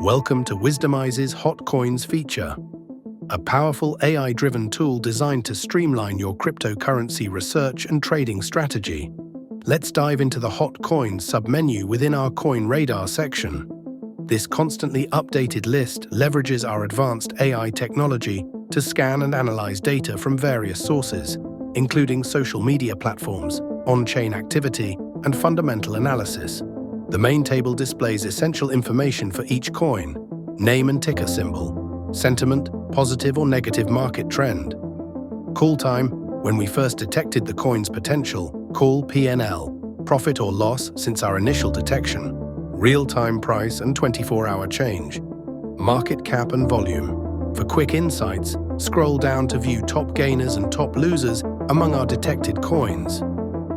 Welcome to Wisdomise's Hot Coins feature, a powerful AI-driven tool designed to streamline your cryptocurrency research and trading strategy. Let's dive into the Hot Coins submenu within our Coin Radar section. This constantly updated list leverages our advanced AI technology to scan and analyze data from various sources, including social media platforms, on-chain activity, and fundamental analysis. The main table displays essential information for each coin: name and ticker symbol, sentiment, positive or negative market trend, call time, when we first detected the coin's potential, call P&L, profit or loss since our initial detection, real-time price and 24-hour change, market cap and volume. For quick insights, scroll down to view top gainers and top losers among our detected coins.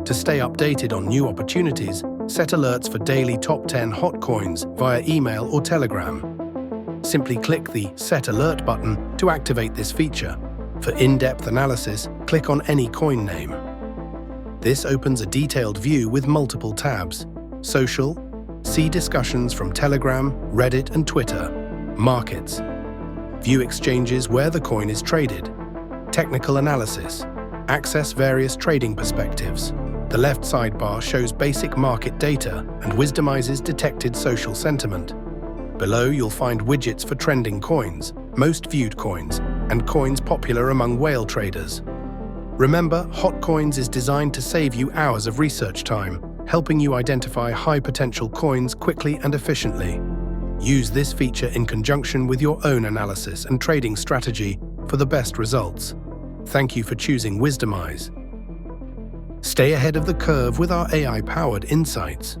To stay updated on new opportunities, set alerts for daily top 10 hot coins via email or Telegram. Simply click the Set Alert button to activate this feature. For in-depth analysis, click on any coin name. This opens a detailed view with multiple tabs. Social, see discussions from Telegram, Reddit and Twitter. Markets, view exchanges where the coin is traded. Technical analysis, access various trading perspectives. The left sidebar shows basic market data and Wisdomise's detected social sentiment. Below you'll find widgets for trending coins, most viewed coins, and coins popular among whale traders. Remember, Hot Coins is designed to save you hours of research time, helping you identify high-potential coins quickly and efficiently. Use this feature in conjunction with your own analysis and trading strategy for the best results. Thank you for choosing Wisdomise. Stay ahead of the curve with our AI-powered insights.